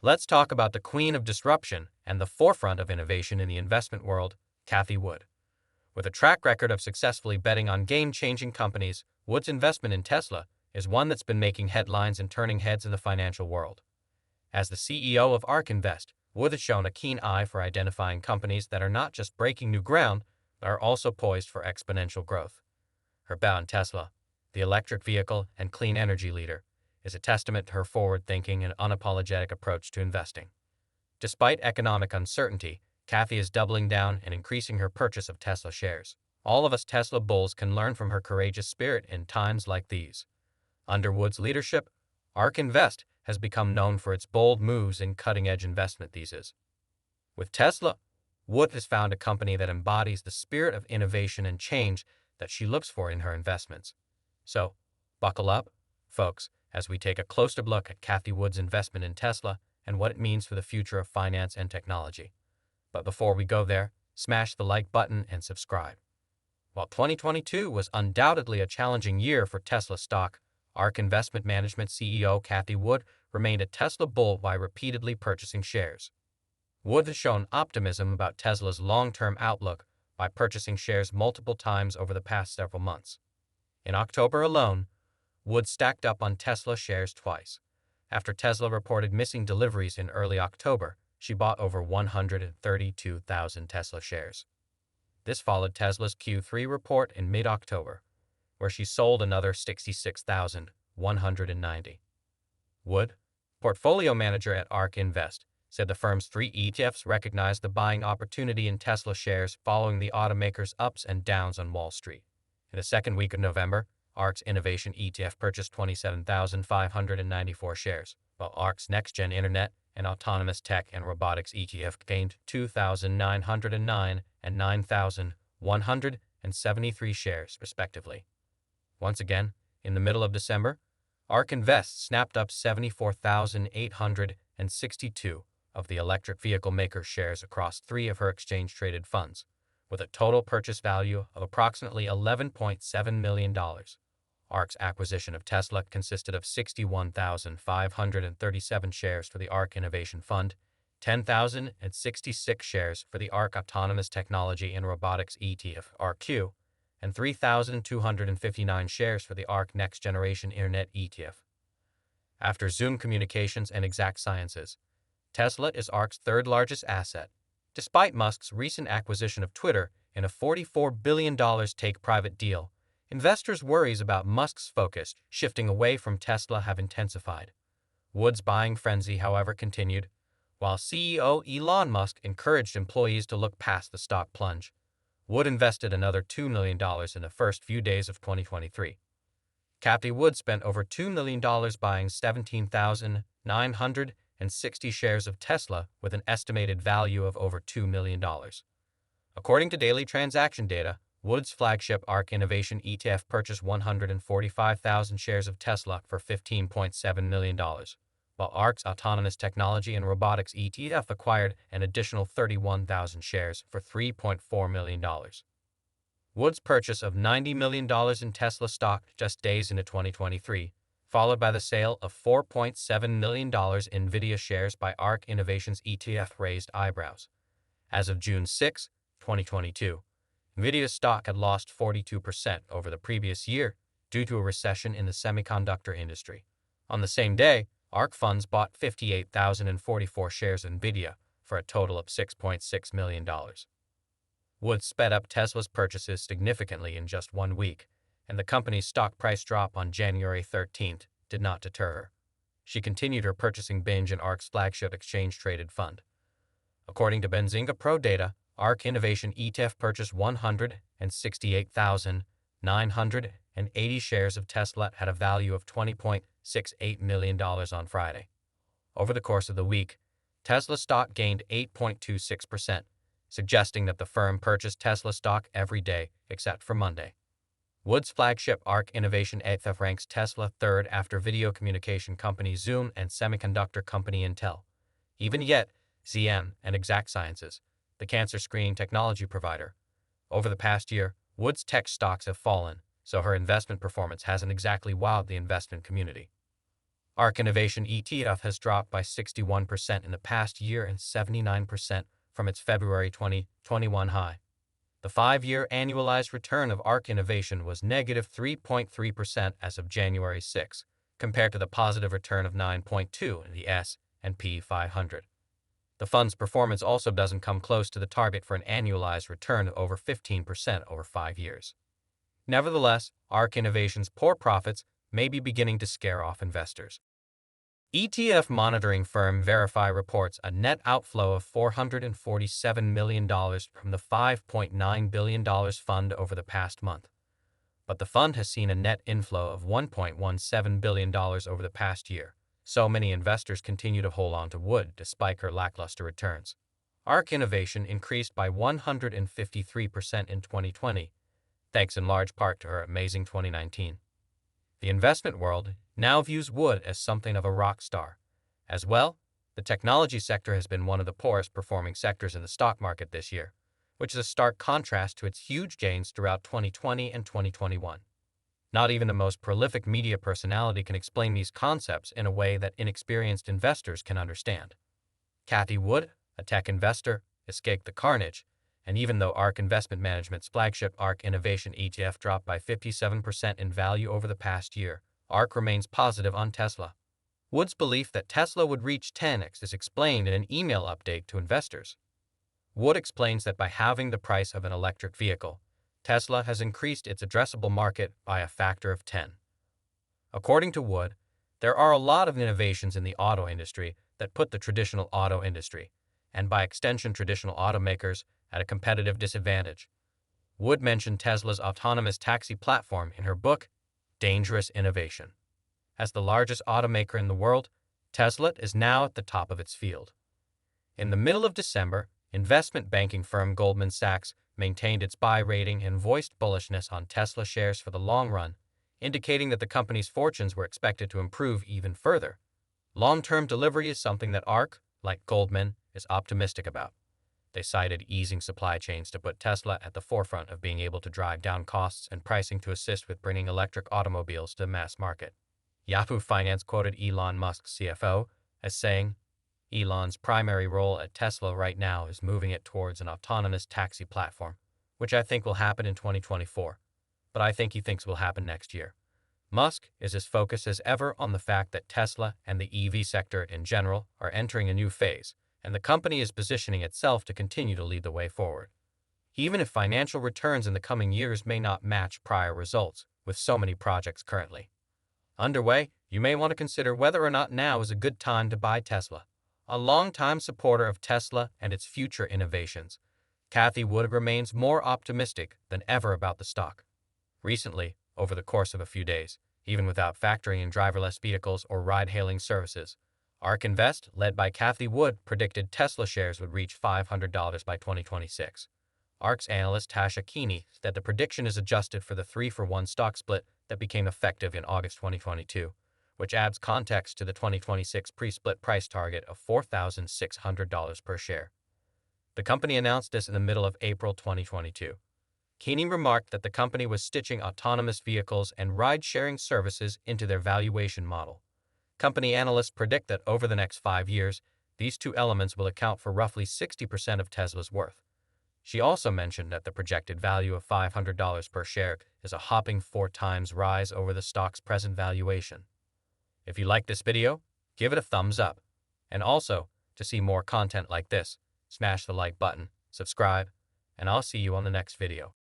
Let's talk about the queen of disruption and the forefront of innovation in the investment world, Cathie Wood. With a track record of successfully betting on game-changing companies, Wood's investment in Tesla is one that's been making headlines and turning heads in the financial world. As the CEO of ARK Invest, Wood has shown a keen eye for identifying companies that are not just breaking new ground, but are also poised for exponential growth. Her bet on Tesla, the electric vehicle and clean energy leader, is a testament to her forward-thinking and unapologetic approach to investing. Despite economic uncertainty, Cathie is doubling down and increasing her purchase of Tesla shares. All of us Tesla bulls can learn from her courageous spirit in times like these. Under Wood's leadership, ARK Invest has become known for its bold moves and cutting-edge investment theses. With Tesla, Wood has found a company that embodies the spirit of innovation and change that she looks for in her investments. So, buckle up, folks, as we take a closer look at Cathie Wood's investment in Tesla and what it means for the future of finance and technology. But before we go there, smash the like button and subscribe. While 2022 was undoubtedly a challenging year for Tesla stock, ARK Investment Management CEO Cathie Wood remained a Tesla bull by repeatedly purchasing shares. Wood has shown optimism about Tesla's long-term outlook by purchasing shares multiple times over the past several months. In October alone, Wood stacked up on Tesla shares twice. After Tesla reported missing deliveries in early October, she bought over 132,000 Tesla shares. This followed Tesla's Q3 report in mid-October, where she sold another 66,190. Wood, portfolio manager at ARK Invest, said the firm's 3 ETFs recognized the buying opportunity in Tesla shares following the automaker's ups and downs on Wall Street. In the second week of November, ARK's Innovation ETF purchased 27,594 shares, while ARK's Next-Gen Internet and Autonomous Tech and Robotics ETF gained 2,909 and 9,173 shares, respectively. Once again, in the middle of December, ARK Invest snapped up 74,862 of the electric vehicle maker's shares across 3 of her exchange-traded funds, with a total purchase value of approximately $11.7 million. ARK's acquisition of Tesla consisted of 61,537 shares for the ARK Innovation Fund, 10,066 shares for the ARK Autonomous Technology and Robotics ETF, ARQ, and 3,259 shares for the ARK Next Generation Internet ETF. After Zoom Communications and Exact Sciences, Tesla is ARK's third-largest asset. Despite Musk's recent acquisition of Twitter in a $44 billion take-private deal, investors' worries about Musk's focus shifting away from Tesla have intensified. Wood's buying frenzy, however, continued. While CEO Elon Musk encouraged employees to look past the stock plunge, Wood invested another $2 million in the first few days of 2023. Cathie Wood spent over $2 million buying 17,960 shares of Tesla with an estimated value of over $2 million. According to daily transaction data, Wood's flagship ARK Innovation ETF purchased 145,000 shares of Tesla for $15.7 million, while ARK's Autonomous Technology and Robotics ETF acquired an additional 31,000 shares for $3.4 million. Wood's purchase of $90 million in Tesla stock just days into 2023, followed by the sale of $4.7 million in NVIDIA shares by ARK Innovation's ETF, raised eyebrows. As of June 6, 2022, NVIDIA's stock had lost 42% over the previous year due to a recession in the semiconductor industry. On the same day, ARK funds bought 58,044 shares in NVIDIA for a total of $6.6 million. Wood sped up Tesla's purchases significantly in just 1 week, and the company's stock price drop on January 13th did not deter her. She continued her purchasing binge in ARK's flagship exchange-traded fund. According to Benzinga Pro data, ARK Innovation ETF purchased 168,980 shares of Tesla at a value of $20.68 million on Friday. Over the course of the week, Tesla stock gained 8.26%, suggesting that the firm purchased Tesla stock every day except for Monday. Wood's flagship ARK Innovation ETF ranks Tesla third after video communication company Zoom and semiconductor company Intel. Even yet, ZM and Exact Sciences, the cancer screening technology provider. Over the past year, Wood's tech stocks have fallen, so her investment performance hasn't exactly wowed the investment community. ARK Innovation ETF has dropped by 61% in the past year and 79% from its February 2021 high. The 5-year annualized return of ARK Innovation was negative 3.3% as of January 6, compared to the positive return of 9.2% in the S&P 500. The fund's performance also doesn't come close to the target for an annualized return of over 15% over 5 years. Nevertheless, ARK Innovation's poor profits may be beginning to scare off investors. ETF monitoring firm Verify reports a net outflow of $447 million from the $5.9 billion fund over the past month. But the fund has seen a net inflow of $1.17 billion over the past year, so many investors continue to hold on to Wood despite her lackluster returns. ARK Innovation increased by 153% in 2020, thanks in large part to her amazing 2019. The investment world now views Wood as something of a rock star. As well, the technology sector has been one of the poorest performing sectors in the stock market this year, which is a stark contrast to its huge gains throughout 2020 and 2021. Not even the most prolific media personality can explain these concepts in a way that inexperienced investors can understand. Cathie Wood, a tech investor, escaped the carnage, and even though ARK Investment Management's flagship ARK Innovation ETF dropped by 57% in value over the past year, ARK remains positive on Tesla. Wood's belief that Tesla would reach 10x is explained in an email update to investors. Wood explains that by halving the price of an electric vehicle, Tesla has increased its addressable market by a factor of 10. According to Wood, there are a lot of innovations in the auto industry that put the traditional auto industry, and by extension traditional automakers, at a competitive disadvantage. Wood mentioned Tesla's autonomous taxi platform in her book, Dangerous Innovation. As the largest automaker in the world, Tesla is now at the top of its field. In the middle of December, investment banking firm Goldman Sachs maintained its buy rating and voiced bullishness on Tesla shares for the long run, indicating that the company's fortunes were expected to improve even further. Long-term delivery is something that ARK, like Goldman, is optimistic about. They cited easing supply chains to put Tesla at the forefront of being able to drive down costs and pricing to assist with bringing electric automobiles to the mass market. Yahoo Finance quoted Elon Musk's CFO as saying, "Elon's primary role at Tesla right now is moving it towards an autonomous taxi platform, which I think will happen in 2024, but I think he thinks will happen next year." Musk is as focused as ever on the fact that Tesla and the EV sector in general are entering a new phase, and the company is positioning itself to continue to lead the way forward. Even if financial returns in the coming years may not match prior results, with so many projects currently underway, you may want to consider whether or not now is a good time to buy Tesla. A longtime supporter of Tesla and its future innovations, Cathie Wood remains more optimistic than ever about the stock. Recently, over the course of a few days, even without factoring in driverless vehicles or ride-hailing services, ARK Invest, led by Cathie Wood, predicted Tesla shares would reach $500 by 2026. ARK's analyst Tasha Keeney said the prediction is adjusted for the 3-for-1 stock split that became effective in August 2022, which adds context to the 2026 pre-split price target of $4,600 per share. The company announced this in the middle of April 2022. Keeney remarked that the company was stitching autonomous vehicles and ride-sharing services into their valuation model. Company analysts predict that over the next 5 years, these two elements will account for roughly 60% of Tesla's worth. She also mentioned that the projected value of $500 per share is a hopping 4 times rise over the stock's present valuation. If you like this video, give it a thumbs up. And also, to see more content like this, smash the like button, subscribe, and I'll see you on the next video.